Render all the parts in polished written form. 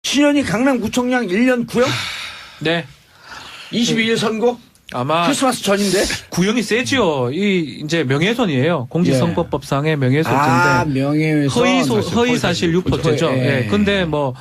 신현희 강남구청장 1년 구형? 네. 22일 선고? 아마 크리스마스 전인데? 구형이 세지요. 이제 명예훼손이에요. 공직선거법상의 명예훼손죄인데. 아, 명예훼손. 허위사실 유포죄죠. 예. 예. 근데 뭐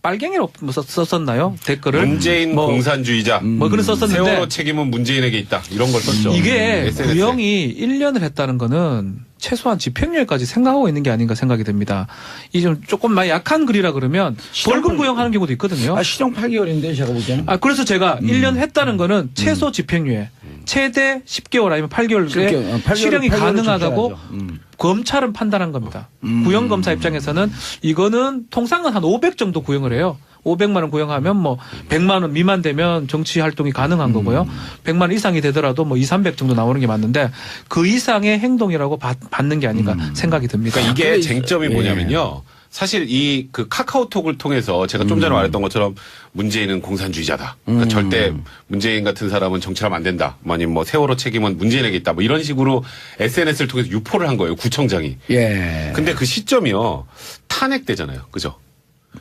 빨갱이로 썼었나요? 댓글을. 문재인 공산주의자. 뭐 그런 썼었는데. 세월호 책임은 문재인에게 있다. 이런 걸 썼죠. 이게 SNS에. 구형이 1년을 했다는 거는 최소한 집행유예까지 생각하고 있는 게 아닌가 생각이 듭니다. 이 좀 조금 많이 약한 글이라 그러면 벌금 구형하는 경우도 있거든요. 아, 실형 8개월인데, 제가 보기에는. 그래서 제가 1년 했다는 거는 최소 집행유예, 최대 10개월 아니면 8개월에 8개월, 실형이 8개월을 가능하다고 줬어야죠. 검찰은 판단한 겁니다. 구형검사 입장에서는 이거는 통상은 한 500 정도 구형을 해요. 500만 원 구형하면 뭐 100만 원 미만 되면 정치 활동이 가능한 거고요. 100만 원 이상이 되더라도 뭐 2, 300 정도 나오는 게 맞는데 그 이상의 행동이라고 받는 게 아닌가 생각이 듭니다. 그러니까 이게 근데 쟁점이 예. 뭐냐면요. 사실 이 그 카카오톡을 통해서 제가 좀 전에 말했던 것처럼 문재인은 공산주의자다. 그러니까 절대 문재인 같은 사람은 정치하면 안 된다. 아니면 뭐 세월호 책임은 문재인에게 있다. 뭐 이런 식으로 SNS를 통해서 유포를 한 거예요. 구청장이. 예. 근데 그 시점이요. 탄핵되잖아요. 그죠?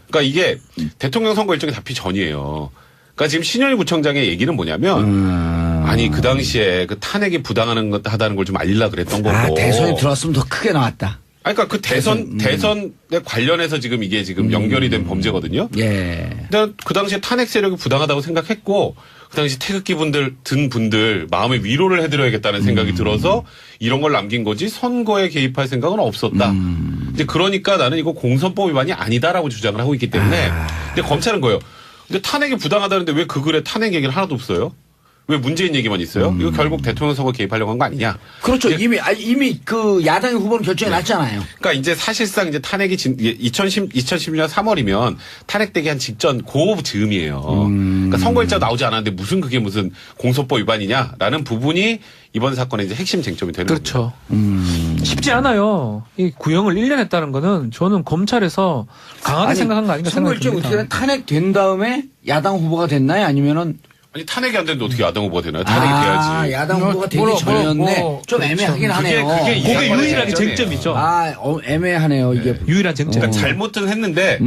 그러니까 이게 대통령 선거 일정이 잡히 전이에요. 그러니까 지금 신현희 구청장의 얘기는 뭐냐면 아니 그 당시에 그 탄핵이 부당하다는 걸 좀 알리려 그랬던 거고. 아, 대선이 들어왔으면 더 크게 나왔다. 아니, 그러니까 그 대선에 관련해서 지금 이게 지금 연결이 된 범죄거든요. 예. 근데 그 당시에 탄핵 세력이 부당하다고 생각했고 그 당시 태극기 든 분들 마음의 위로를 해드려야겠다는 생각이 들어서 이런 걸 남긴 거지 선거에 개입할 생각은 없었다. 이제 그러니까 나는 이거 공선법 위반이 아니다라고 주장을 하고 있기 때문에 근데 검찰은 거예요. 근데 탄핵이 부당하다는데 왜 그 글에 탄핵 얘기를 하나도 없어요? 왜 문재인 얘기만 있어요? 이거 결국 대통령 선거 개입하려고 한 거 아니냐? 그렇죠. 이미 그 야당의 후보는 결정이 났잖아요. 그러니까 이제 사실상 이제 탄핵이 2010년 3월이면 탄핵되기 한 직전 고 즈음이에요. 그러니까 선거일자 나오지 않았는데 무슨 공소법 위반이냐라는 부분이 이번 사건의 이제 핵심 쟁점이 되는 그렇죠. 쉽지 않아요. 이 구형을 1년 했다는 거는 저는 검찰에서 강하게 생각한 거 아닌가 생각이 선거일정 듭니다. 어떻게 탄핵된 다음에 야당 후보가 됐나요? 아니면은 아니 탄핵이 안 되는데 어떻게 야당 후보가 되나요? 탄핵이 돼야지. 야당 후보가 되기 전이었네. 좀 애매하긴 하네요. 그게 그게 이상한 유일하게 쟁점이에요. 쟁점이죠. 애매하네요. 이게. 유일한 쟁점. 그러니까 잘못은 했는데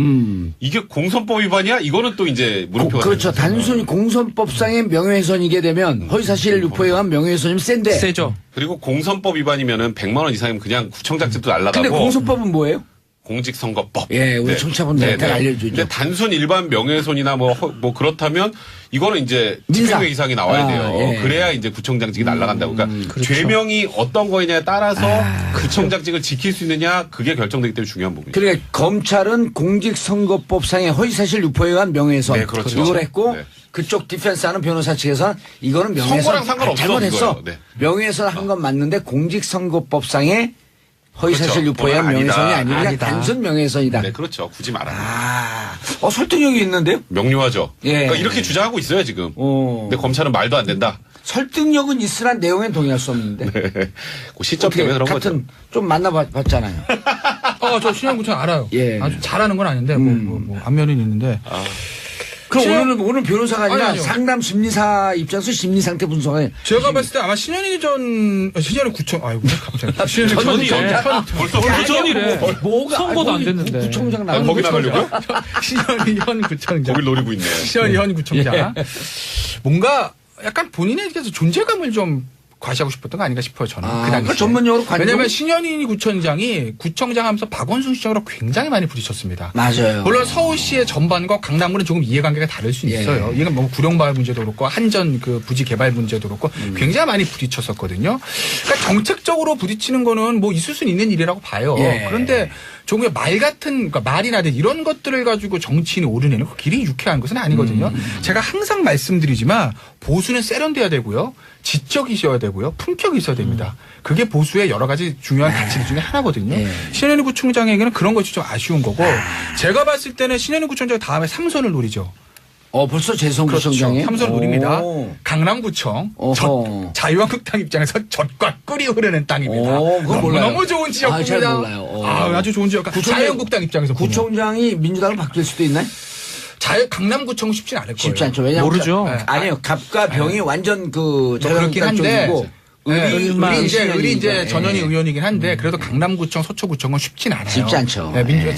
이게 공선법 위반이야? 이거는 또 이제 물음표가 그렇죠. 되는 거죠. 단순히 공선법상의 명예훼손이게 되면 허위사실 유포에 의한 명예훼손이면 센데. 세죠. 그리고 공선법 위반이면은 100만 원 이상이면 그냥 구청장집도 날라가고. 근데 공소법은 뭐예요? 공직선거법. 예, 우리 청취자분들한테 알려주죠. 근데 단순 일반 명예훼손이나 뭐 그렇다면 이거는 이제 민사. 집행유예 이상이 나와야 돼요. 예. 그래야 이제 구청장직이 날아간다고. 그러니까 그렇죠. 죄명이 어떤 거냐에 따라서 구청장직을 지킬 수 있느냐 그게 결정되기 때문에 중요한 부분이죠. 그러니까 검찰은 공직선거법상의 허위사실 유포에 의한 명예훼손 네, 그렇죠. 이걸 했고 네. 그쪽 디펜스하는 변호사 측에서는 이거는 명예훼손 선거랑 상관없어, 잘못했어. 그거예요. 네. 명예훼손 한 건 맞는데 공직선거법상의 허위사실 그렇죠. 유포에 의한 그건 명예훼손이 아니다. 아니라 아니다. 단순 명예훼손이다. 네, 그렇죠. 굳이 말하면. 설득력이 있는데요? 명료하죠. 예. 그러니까 이렇게 주장하고 있어요, 지금. 근데 검찰은 말도 안 된다. 설득력은 있으나 내용엔 동의할 수 없는데. 그 시점 때문에 그런 거죠. 같은 좀 만나봤잖아요. 저 신현구청 알아요. 예. 아주 잘하는 건 아닌데 뭐 안면은 있는데. 그럼 오늘 변호사가 아니라 아니요. 상담 심리사 입장에서 심리 상태 분석을 제가 봤을 때 아마 신현희 구청 아이고 갑자기 신현희 전이래. 벌써 전이래. 뭐가 선거도 안 됐는데. 구청장 아, 나가는 거기 나가려고요? 신현희 현 구청장. 거길 노리고 있네. 신현희 현 구청장. 뭔가 약간 본인에게서 존재감을 좀 과시하고 싶었던 거 아닌가 싶어요, 저는. 그 당시에. 전문용어로 관종. 왜냐면 신현희 구청장이 구청장 하면서 박원순 시장으로 굉장히 많이 부딪혔습니다. 맞아요. 물론 서울시의 전반과 강남구는 조금 이해관계가 다를 수 예. 있어요. 이건 뭐 구룡마을 문제도 그렇고 한전 그 부지 개발 문제도 그렇고 굉장히 많이 부딪혔었거든요. 그러니까 정책적으로 부딪히는 거는 뭐 있을 수는 있는 일이라고 봐요. 예. 그런데 조금 말 같은 그러니까 말이라든지 이런 것들을 가지고 정치인이 오르내는 그 길이 유쾌한 것은 아니거든요. 제가 항상 말씀드리지만 보수는 세련돼야 되고요. 지적이 있어야 되고요. 품격이 있어야 됩니다. 그게 보수의 여러 가지 중요한 가치 중에 하나거든요. 신현희 구청장에게는 그런 것이 좀 아쉬운 거고 제가 봤을 때는 신현희 구청장이 다음에 3선을 노리죠. 벌써 재선 그렇죠. 구청장이에요? 3선을 노립니다. 오. 강남구청 자유한국당 입장에서 젖과 꿀이 흐르는 땅입니다. 그건 몰라요. 너무 좋은 지역구입니다. 잘 몰라요. 아주 좋은 지역. 자유한국당 입장에서 보면. 구청장이 민주당으로 바뀔 수도 있나요? 강남구청 쉽진 않을 거예요. 쉽지 않죠. 왜냐하면 모르죠. 아니요. 갑과 병이 완전 그 그렇긴 자유한국당 한데 쪽이고 네, 을만 의리 이제 네. 전현희 의원이긴 한데 그래도 강남구청, 서초구청은 쉽진 않아요. 쉽지 않죠. 네,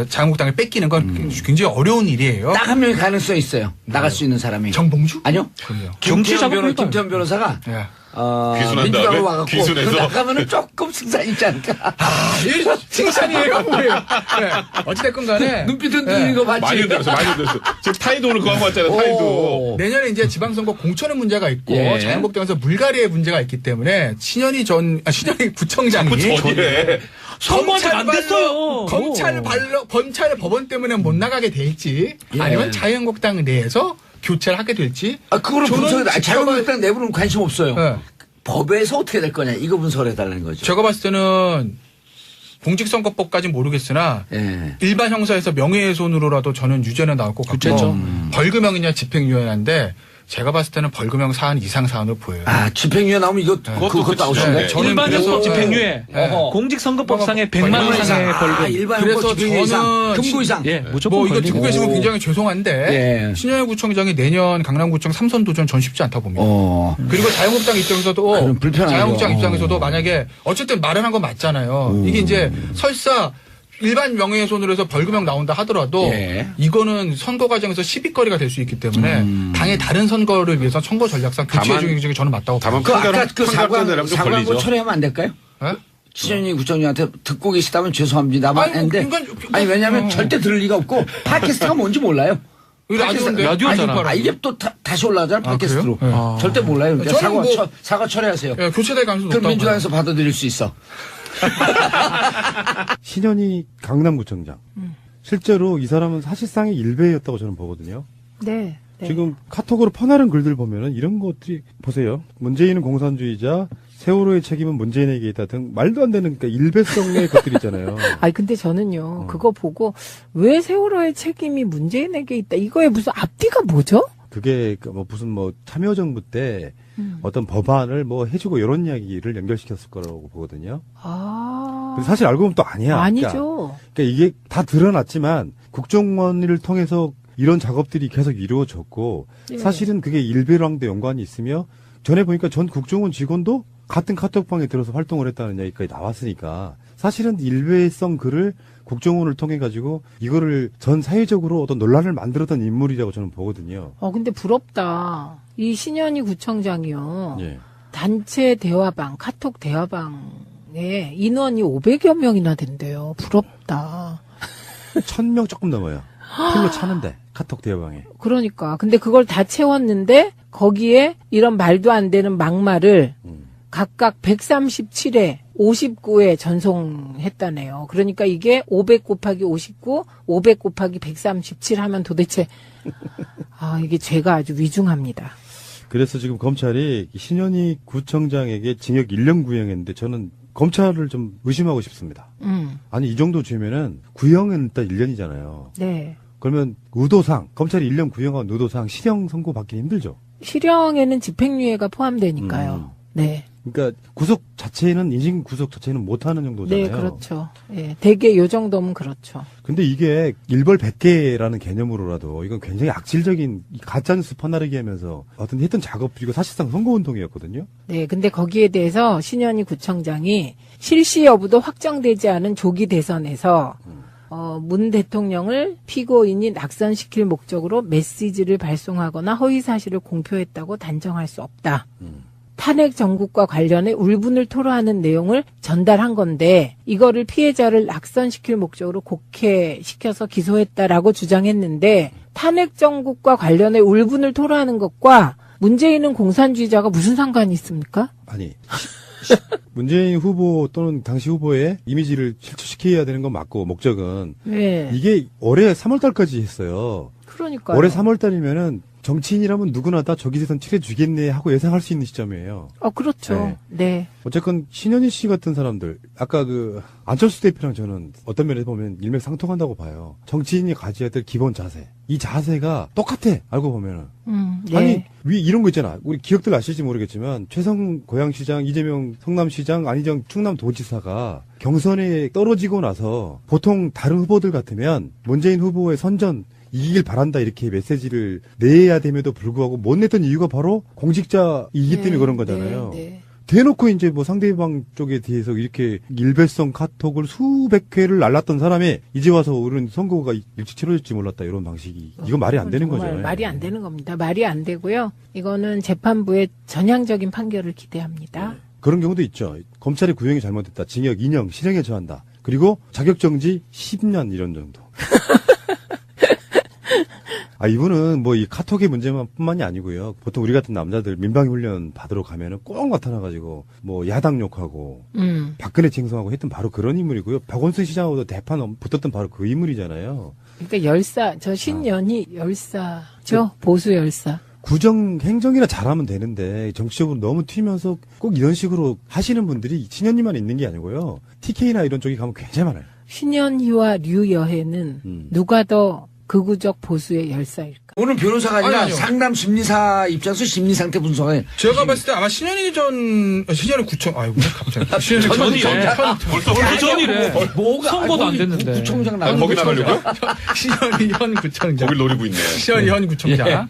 자유한국당을 뺏기는 건 굉장히 어려운 일이에요. 딱 한 명이 가능성이 있어요. 나갈 수 있는 사람이. 정봉주? 아니요. 그럼요. 정치 작업을 김태현 변호사가 네. 귀순한 민주당으로 다음에 와갖고 귀순해서. 그 나가면은 조금 승산 있지 않을까. 이 칭찬이에요, 뭐예요? 네. 어찌됐건 간에. 눈빛은 네. 들린 거 맞지? 많이 흔들었어, 많이 흔들었어. 지금 타이도 오늘 그거 한거 같잖아요, 타이도. 내년에 이제 지방선거 공천의 문제가 있고 예. 자유한국당에서 물갈이의 문제가 있기 때문에 신현희 구청장이 전이래. 선거한테 안 됐어요. 검찰 법원 때문에 못 나가게 될지 예. 아니면 자유한국당 내에서 교체를 하게 될지 그거는 저는 분석해. 지켜봐- 자유한국당 내부는 관심 없어요. 네. 법에서 어떻게 될 거냐 이거 분석을 해달라는 거죠. 제가 봤을 때는 공직선거법까지는 모르겠으나 예. 일반 형사에서 명예훼손으로라도 저는 유죄는 나올 것 같고 그렇죠. 벌금형이냐 집행유예인데 제가 봤을 때는 벌금형 사안 이상 사안으로 보여요. 집행유예 나오면 이거 그것도 나오시네. 네. 저는 일반 그래서- 형법 집행유예, 네. 공직선거법상의 100만 원 벌금 이상의 벌금. 일반 그래서 형법 집행유예 이상, 저는 금고 이상. 예, 무조건 뭐 이거 걸리고. 듣고 계시면 굉장히 죄송한데 예. 신현희 구청장이 내년 강남구청 3선 도전 전 쉽지 않다 봅니다. 그리고 자유한국당 입장에서도 그럼 불편하죠. 자유한국당 입장에서도 만약에 어쨌든 말은 한 건 맞잖아요. 이게 이제 설사 일반 명예훼손으로 해서 벌금형 나온다 하더라도 예. 이거는 선거 과정에서 시비거리가 될 수 있기 때문에 당의 다른 선거를 위해서 선거 전략상 교체 다만- 중에 저는 맞다고 다만 봅니다. 그 아까 그 판결 내려면 좀 사과한 거 걸리죠. 철회하면 안 될까요? 예? 신현희 구청장한테 듣고 계시다면 죄송합니다만 아니, 뭐, 했는데 그러니까 아니 왜냐하면 절대 들을 리가 없고 팟캐스트가 뭔지 몰라요. 라디오인데. 라디오잖아. 이게 또 다시 올라가잖아 팟캐스트로. 그래요? 절대 몰라요. 그러니까 저는 뭐- 사과 철회하세요. 예, 교체될 가능성이 그럼 높다고 민주당에서 받아들일 수 있어. 신현희 강남구청장. 실제로 이 사람은 사실상의 일베였다고 저는 보거든요. 네. 네. 지금 카톡으로 퍼나른 글들 보면은 이런 것들이 보세요. 문재인은 공산주의자, 세월호의 책임은 문재인에게 있다 등 말도 안 되는 그러니까 일베성의 것들이 있잖아요. 아니 근데 저는요 그거 보고 왜 세월호의 책임이 문재인에게 있다 이거에 무슨 앞뒤가 뭐죠? 그게 뭐 무슨 뭐 참여정부 때 어떤 법안을 뭐 해주고 이런 이야기를 연결시켰을 거라고 보거든요. 아 근데 사실 알고 보면 또 아니야. 아니죠. 그러니까 이게 다 드러났지만 국정원을 통해서 이런 작업들이 계속 이루어졌고 예. 사실은 그게 일베랑도 연관이 있으며 전에 보니까 전 국정원 직원도 같은 카톡방에 들어서 활동을 했다는 이야기까지 나왔으니까 사실은 일베성 글을 국정원을 통해 가지고 이거를 전 사회적으로 어떤 논란을 만들었던 인물이라고 저는 보거든요. 근데 부럽다. 이 신현희 구청장이요. 예. 단체 대화방, 카톡 대화방에 인원이 500여 명이나 된대요. 부럽다. 1000명 조금 넘어요. 풀로 차는데 카톡 대화방에. 그러니까. 근데 그걸 다 채웠는데 거기에 이런 말도 안 되는 막말을 각각 137회, 59회 전송했다네요. 그러니까 이게 500 곱하기 59, 500 곱하기 137 하면 도대체 이게 죄가 아주 위중합니다. 그래서 지금 검찰이 신현희 구청장에게 징역 1년 구형했는데 저는 검찰을 좀 의심하고 싶습니다. 아니 이 정도 죄면은 구형은 일단 1년이잖아요. 네. 그러면 의도상 검찰이 1년 구형한 의도상 실형 선고 받기 힘들죠. 실형에는 집행유예가 포함되니까요. 네. 그러니까 구속 자체는 인신 구속 자체는 못하는 정도잖아요. 네, 그렇죠. 예. 대개 요 정도면 그렇죠. 근데 이게 일벌 100개라는 개념으로라도 이건 굉장히 악질적인 가짜뉴스 퍼나르기 하면서 어떤 했던 작업이고 사실상 선거운동이었거든요. 네, 근데 거기에 대해서 신현희 구청장이 실시 여부도 확정되지 않은 조기 대선에서 문 대통령을 피고인이 낙선시킬 목적으로 메시지를 발송하거나 허위 사실을 공표했다고 단정할 수 없다. 탄핵 정국과 관련해 울분을 토로하는 내용을 전달한 건데 이거를 피해자를 낙선시킬 목적으로 곡해시켜서 기소했다라고 주장했는데 탄핵 정국과 관련해 울분을 토로하는 것과 문재인은 공산주의자가 무슨 상관이 있습니까? 아니 문재인 후보 또는 당시 후보의 이미지를 실추시켜야 되는 건 맞고 목적은 네. 이게 올해 3월달까지 했어요. 그러니까요. 올해 3월달이면은 정치인이라면 누구나 다 조기 대선 치러주겠네 하고 예상할 수 있는 시점이에요. 그렇죠. 네. 어쨌건 신현희 씨 같은 사람들 아까 그 안철수 대표랑 저는 어떤 면에서 보면 일맥상통한다고 봐요. 정치인이 가져야 될 기본 자세. 이 자세가 똑같아. 알고 보면은. 네. 아니 이런 거 있잖아. 우리 기억들 아실지 모르겠지만 최성 고양시장, 이재명 성남시장, 안희정 충남도지사가 경선에 떨어지고 나서 보통 다른 후보들 같으면 문재인 후보의 선전 이기길 바란다 이렇게 메시지를 내야 됨에도 불구하고 못 냈던 이유가 바로 공직자이기 때문에 그런 거잖아요. 네. 대놓고 이제 뭐 상대방 쪽에 대해서 이렇게 일배성 카톡을 수백 회를 날랐던 사람이 이제 와서 우리는 선거가 일찍 치러질지 몰랐다 이런 방식이 이건 말이 안 되는 정말 거죠. 말이 안 되는 겁니다. 말이 안 되고요. 이거는 재판부의 전향적인 판결을 기대합니다. 그런 경우도 있죠. 검찰이 구형이 잘못됐다. 징역 2년 실형에 처한다. 그리고 자격정지 10년 이런 정도. 이분은 뭐 이 카톡의 문제만뿐만이 아니고요. 보통 우리 같은 남자들 민방위훈련 받으러 가면은 꼭 나타나가지고 뭐 야당 욕하고 박근혜 칭송하고 했던 바로 그런 인물이고요. 박원순 시장하고도 대판 붙었던 바로 그 인물이잖아요. 그러니까 열사, 저 신년이 열사죠. 보수 열사. 구정 행정이나 잘하면 되는데 정치적으로 너무 튀면서 꼭 이런 식으로 하시는 분들이 신현이만 있는 게 아니고요. TK나 이런 쪽에 가면 굉장히 많아요. 신현희와 류여혜는 누가 더 극우적 보수의 열사일까? 오늘 변호사가 아니라 아니요. 상담 심리사 입장에서 심리 상태 분석을 제가 봤을 때 아마 신현희 구청, 아이고, 갑자기. 신현희 전이래. 벌써 도전이래. 뭐가 선거도 안 됐는데. 구청장 나가 거기 나가려고요? 신현희 현 구청장. 거길 노리고 있네. 신현희 현 구청장.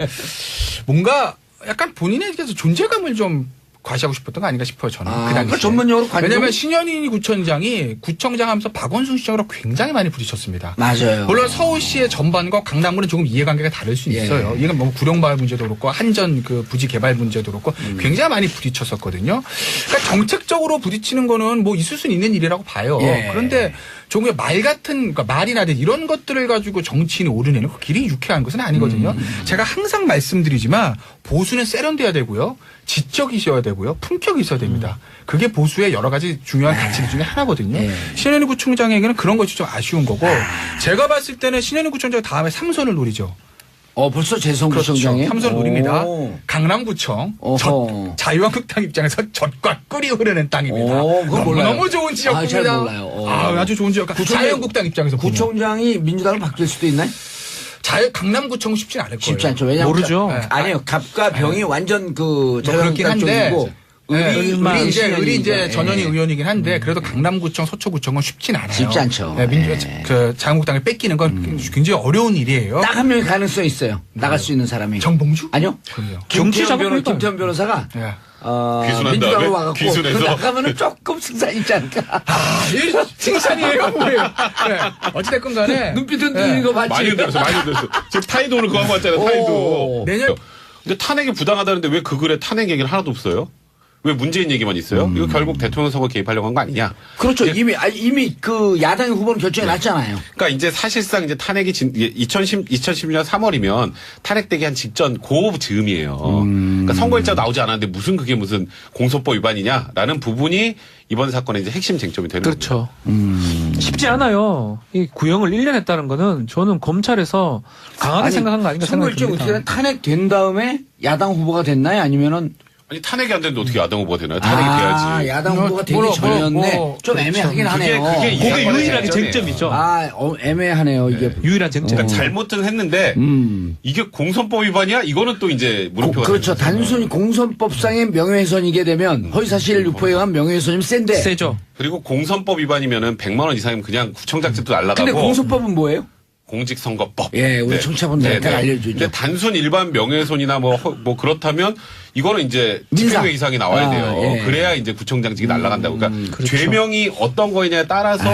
뭔가 약간 본인에게서 존재감을 좀 과시하고 싶었던 거 아닌가 싶어요, 저는. 그 당시에. 그 전문용어로 관종. 왜냐면 신현희 구청장이 구청장 하면서 박원순 시장으로 굉장히 많이 부딪혔습니다. 맞아요. 물론 서울시의 전반과 강남구는 조금 이해관계가 다를 수 예. 있어요. 이건 뭐 구룡마을 문제도 그렇고 한전 그 부지 개발 문제도 그렇고 굉장히 많이 부딪혔었거든요. 그러니까 정책적으로 부딪히는 거는 뭐 있을 수는 있는 일이라고 봐요. 예. 그런데 조금의 말 같은 그러니까 말이나 이런 것들을 가지고 정치인이 오르내는 그 길이 유쾌한 것은 아니거든요. 제가 항상 말씀드리지만 보수는 세련돼야 되고요. 지적이 있어야 되고요. 품격이 있어야 됩니다. 그게 보수의 여러 가지 중요한 가치 중에 하나거든요. 예. 신현희 구청장에게는 그런 것이 좀 아쉬운 거고 제가 봤을 때는 신현희 구청장 다음에 삼선을 노리죠. 벌써 재선구청장에 그렇죠. 삼선을 노립니다. 오. 강남구청 어허. 자유한국당 입장에서 젖과 꿀이 흐르는 땅입니다. 그건 몰라요. 너무 좋은 지역입니다. 잘 몰라요. 아주 좋은 지역. 자유한국당 입장에서 보면. 구청장이 민주당으로 바뀔 수도 있나요? 강남구청은 쉽진 않을 거예요. 쉽지 않죠. 왜냐하면 모르죠. 아니요. 갑과 병이 완전 그 그렇긴 자유한국당 한데 쪽이고 네, 의리만 의리 이제 신현이니까. 전현희 예. 의원이긴 한데 그래도 강남구청, 서초구청은 쉽진 않아요. 쉽지 않죠. 네, 예. 그 자유한국당을 뺏기는 건 굉장히 어려운 일이에요. 딱 한 명이 가능성이 있어요. 나갈 수 있는 사람이. 정봉주? 아니요. 그래요. 김태현 변호사가 예. 귀순한 민주당으로 다음에 와갖고 귀순해서. 그 나가면은 조금 승산 있지 않을까. 이 칭찬이에요, 뭐예요? 네. 어찌됐건 간에. 눈빛 흔들리는 거 봤지? 많이 흔들었어, 많이 흔들었어. 지금 타이도 오늘 그거 하고 왔잖아요, 타이도. 오. 내년 근데 탄핵이 부당하다는데 왜 그 글에 탄핵 얘기는 하나도 없어요? 왜 문재인 얘기만 있어요? 이거 결국 대통령 선거 개입하려고 한 거 아니냐? 그렇죠. 이미 그 야당의 후보는 결정이 났잖아요. 그러니까 이제 사실상 이제 탄핵이 2010년 3월이면 탄핵되기 한 직전 고 즈음이에요. 그러니까 선거일자 나오지 않았는데 무슨 그게 무슨 공소법 위반이냐라는 부분이 이번 사건의 이제 핵심 쟁점이 되는 그렇죠. 쉽지 않아요. 이 구형을 1년 했다는 거는 저는 검찰에서 강하게 생각한 거 아닌가 생각이 선거일제 듭니다. 어떻게 탄핵 된 다음에 야당 후보가 됐나요? 아니면은 아니 탄핵이 안 되는데 어떻게 야당 후보가 되나요? 탄핵이 돼야지. 야당 후보가 되기 뭐라, 전이었네. 뭐, 좀 그렇죠. 애매하긴 하네요. 그게 그게 이상한 유일하게 쟁점이에요. 쟁점이죠. 애매하네요. 이게. 유일한 쟁점. 그러니까 잘못은 했는데 이게 공선법 위반이야? 이거는 또 이제 물음표가 그렇죠. 되는 거죠. 단순히 공선법상의 명예훼손이게 되면 허위사실 유포에 의한 명예훼손이면 센데. 세죠. 그리고 공선법 위반이면은 100만 원 이상이면 그냥 구청장직도 날라가고. 근데 공소법은 뭐예요? 공직선거법. 예, 우리 청취자분들한테 알려주죠. 근데 단순 일반 명예훼손이나 뭐 그렇다면 이거는 이제 민사. 집행유예 이상이 나와야 돼요. 예. 그래야 이제 구청장직이 날아간다고. 그러니까 그렇죠. 죄명이 어떤 거냐에 따라서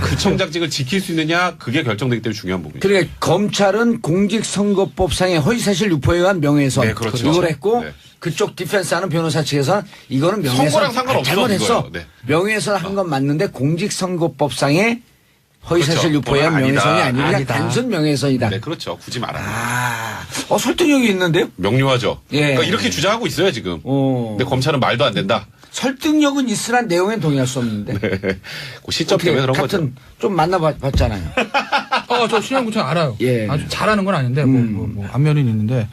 구청장직을 지킬 수 있느냐 그게 결정되기 때문에 중요한 부분이죠. 그러니까 검찰은 공직선거법상의 허위사실 유포에 의한 명예훼손 네, 그렇죠. 이걸 했고 네. 그쪽 디펜스하는 변호사 측에서는 이거는 명예훼손 선거랑 상관없어, 잘못했어. 이거예요. 네. 명예훼손 한 건 맞는데 공직선거법상의 허위사실 그렇죠. 유포에 의한 그건 명예훼손이 아니다. 아니라 아니다. 단순 명예훼손이다. 네, 그렇죠. 굳이 말하면. 설득력이 있는데요? 명료하죠. 예. 그러니까 이렇게 주장하고 있어요, 지금. 어. 근데 검찰은 말도 안 된다. 설득력은 있으나 내용엔 동의할 수 없는데. 그 시점 때문에 그런 거죠. 같은 좀 만나봤잖아요. 저 신현구청 알아요. 예. 아주 잘하는 건 아닌데 뭐 안면은 있는데.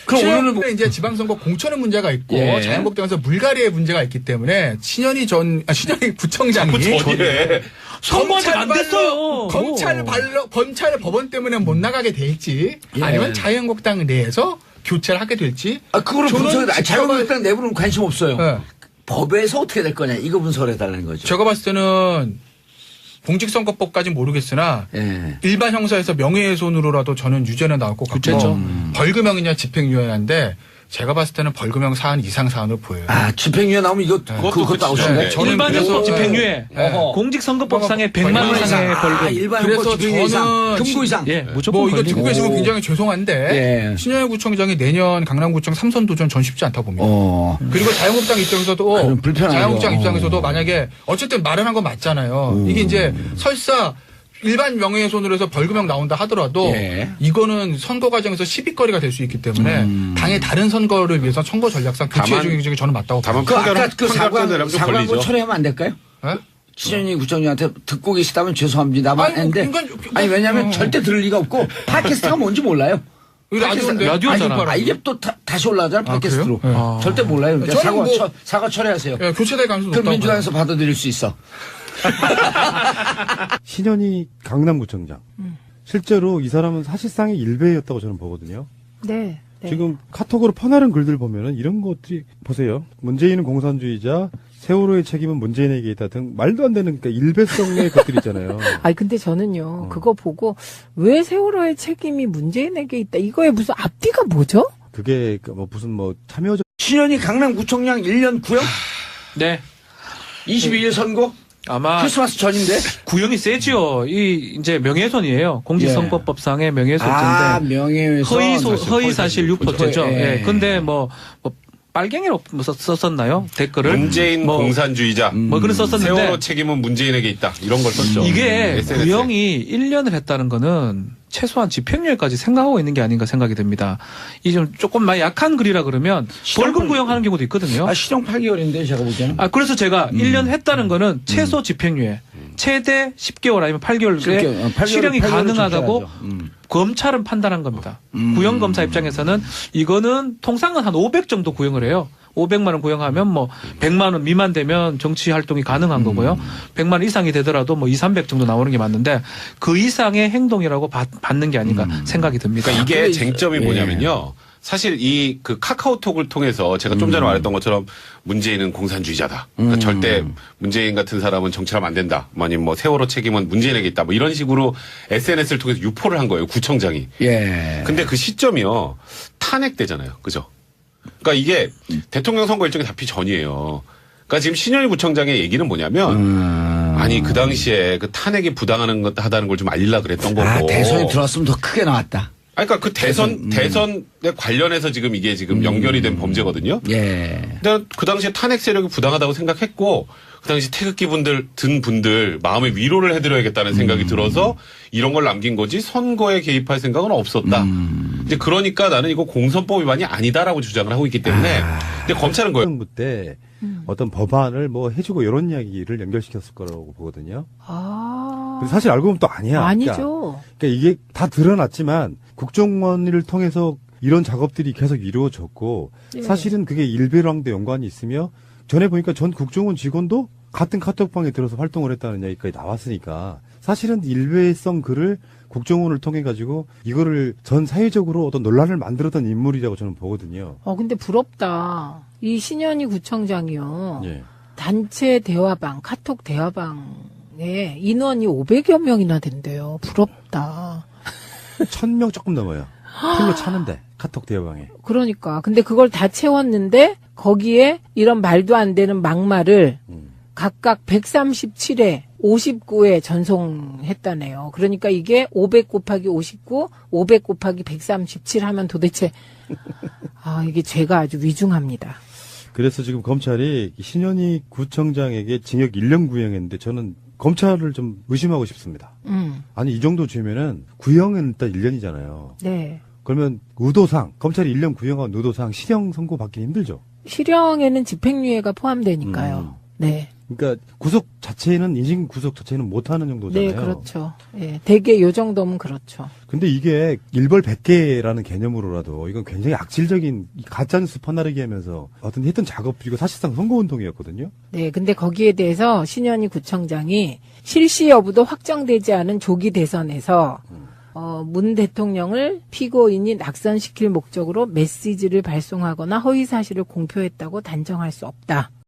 그럼 오늘은 오늘은 이제 지방선거 공천의 문제가 있고 예. 자유한국당에서 물갈이의 문제가 있기 때문에 신현희 구청장이 전이래. 선거한테 안 됐어요. 검찰 법원 때문에 못 나가게 될지 예. 아니면 자유한국당 내에서 교체를 하게 될지. 그거는 저는 분석이 지켜봐- 자유한국당 내부는 관심 없어요. 예. 법에서 어떻게 될 거냐 이거 분석을 해달라는 거죠. 제가 봤을 때는 공직선거법까지는 모르겠으나 예. 일반 형사에서 명예훼손으로라도 저는 유죄는 나올 것 같고 벌금형이냐 집행유예인데 제가 봤을 때는 벌금형 사안 이상 사안으로 보여요. 아, 집행유예 나오면 이거, 그것도 그치. 아웃인가요? 네. 저는 일반 그래서- 형법 집행유예, 어허. 공직선거법상의 100만 원 100만 이상의 아, 벌금. 일반 그래서 형법 집행유예 이상, 저는 금고 이상. 예, 무조건 뭐 이거 걸리고. 듣고 계시면 굉장히 죄송한데 예. 신현희 구청장이 내년 강남구청 3선 도전 전 쉽지 않다 봅니다. 그리고 자유한국당 그럼 입장에서도 불편하죠. 자유한국당 입장에서도 만약에 어쨌든 마련한 건 맞잖아요. 이게 이제 설사 일반 명예훼손으로 해서 벌금형 나온다 하더라도 예. 이거는 선거 과정에서 시비거리가 될 수 있기 때문에 당의 다른 선거를 위해서 선거 전략상 교체 다만- 중에 저는 맞다고 다만 봅니다. 그 아까 그 판결되면 좀 사과한 거 걸리죠. 철회하면 안 될까요? 예? 신현희 구청장한테 듣고 계시다면 죄송합니다만 아니, 뭐, 했는데 그러니까 아니 왜냐하면 절대 들을 리가 없고 팟캐스트가 뭔지 몰라요. 이거 라디오인데. 라디오잖아. 아, 이게 또 다시 올라가잖아 팟캐스트로. 그래요? 절대 몰라요. 그러니까 저는 사과 철회하세요. 예, 교체될 가능성이 그럼 높다고 민주당에서 받아들일 수 있어. 신현희 강남구청장. 실제로 이 사람은 사실상의 일베였다고 저는 보거든요. 네. 네. 지금 카톡으로 퍼나른 글들 보면은 이런 것들이 보세요. 문재인은 공산주의자, 세월호의 책임은 문재인에게 있다 등 말도 안 되는 그러니까 일베성의 것들 있잖아요. 아니 근데 저는요 그거 보고 왜 세월호의 책임이 문재인에게 있다 이거에 무슨 앞뒤가 뭐죠? 그게 그 뭐 무슨 뭐 참여적 신현희 강남구청장 1년 구형? 네. 22일 선고? 아마 크리스마스 전인데? 구형이 세지요. 이 이제 명예훼손이에요. 공직선거법상의 명예훼손죄인데 아, 명예훼손. 허위사실 유포죄죠. 예. 예. 근데 뭐 빨갱이로 썼었나요? 댓글을 문재인 뭐, 공산주의자. 뭐 그런 썼었는데 세월호 책임은 문재인에게 있다. 이런 걸 썼죠. 이게 SNS에. 구형이 1년을 했다는 거는 최소한 집행유예까지 생각하고 있는 게 아닌가 생각이 듭니다. 이 좀 조금 많이 약한 글이라 그러면 벌금 구형하는 경우도 있거든요. 아, 실형 8개월인데 제가 보기에는. 아, 그래서 제가 1년 했다는 거는 최소 집행유예, 최대 10개월 아니면 8개월에 10개월, 8개월, 실형이 8개월을 가능하다고 좁혀야죠. 검찰은 판단한 겁니다. 구형검사 입장에서는 이거는 통상은 한 500 정도 구형을 해요. 500만 원 구형하면 뭐 100만 원 미만 되면 정치 활동이 가능한 거고요. 100만 원 이상이 되더라도 뭐 2, 300 정도 나오는 게 맞는데 그 이상의 행동이라고 받는 게 아닌가 생각이 듭니다. 그러니까 이게 그게 쟁점이 예. 뭐냐면요. 사실 이 그 카카오톡을 통해서 제가 좀 전에 말했던 것처럼 문재인은 공산주의자다. 그러니까 절대 문재인 같은 사람은 정치하면 안 된다. 아니면 뭐 세월호 책임은 문재인에게 있다. 뭐 이런 식으로 SNS를 통해서 유포를 한 거예요. 구청장이. 예. 근데 그 시점이요. 탄핵되잖아요. 그죠? 그러니까 이게 대통령 선거 일정이 잡히 전이에요. 그러니까 지금 신현희 구청장의 얘기는 뭐냐면 아니 그 당시에 그 탄핵이 부당하다는 걸 좀 알리려 그랬던 거고. 아, 대선이 들어왔으면 더 크게 나왔다. 아니, 그러니까 그 대선에 관련해서 지금 이게 지금 연결이 된 범죄거든요. 예. 근데 그 당시에 탄핵 세력이 부당하다고 생각했고 그 당시 태극기 든 분들 마음의 위로를 해드려야겠다는 생각이 들어서 이런 걸 남긴 거지 선거에 개입할 생각은 없었다. 이제 그러니까 나는 이거 공선법 위반이 아니다라고 주장을 하고 있기 때문에 근데 검찰은 거예요. 정부 때 어떤 법안을 뭐 해주고 이런 이야기를 연결시켰을 거라고 보거든요. 아 근데 사실 알고 보면 또 아니야. 아니죠. 그러니까 이게 다 드러났지만 국정원을 통해서 이런 작업들이 계속 이루어졌고 예. 사실은 그게 일베랑도 연관이 있으며 전에 보니까 전 국정원 직원도 같은 카톡방에 들어서 활동을 했다는 이야기까지 나왔으니까 사실은 일베성 글을 국정원을 통해 가지고 이거를 전 사회적으로 어떤 논란을 만들었던 인물이라고 저는 보거든요. 근데 부럽다. 이 신현희 구청장이요. 예. 단체 대화방, 카톡 대화방에 인원이 500여 명이나 된대요. 부럽다. 1000명 조금 넘어요. 풀로 차는데 카톡 대화방에. 그러니까. 근데 그걸 다 채웠는데 거기에 이런 말도 안 되는 막말을 각각 137회, 59회 전송했다네요. 그러니까 이게 500 곱하기 59, 500 곱하기 137 하면 도대체 이게 죄가 아주 위중합니다. 그래서 지금 검찰이 신현희 구청장에게 징역 1년 구형했는데 저는 검찰을 좀 의심하고 싶습니다. 아니 이 정도 죄면은 구형은 일단 1년이잖아요. 네. 그러면 의도상 검찰이 1년 구형한 의도상 실형 선고 받기 힘들죠. 실형에는 집행유예가 포함되니까요. 네. 그러니까 구속 자체는 인신 구속 자체는 못하는 정도잖아요. 네, 그렇죠. 예. 대개 요 정도면 그렇죠. 근데 이게 일벌 100개라는 개념으로라도 이건 굉장히 악질적인 가짜뉴스 퍼나르기 하면서 어떤 했던 작업이고 사실상 선거운동이었거든요. 네, 근데 거기에 대해서 신현희 구청장이 실시 여부도 확정되지 않은 조기 대선에서 문 대통령을 피고인이 낙선시킬 목적으로 메시지를 발송하거나 허위 사실을 공표했다고 단정할 수 없다.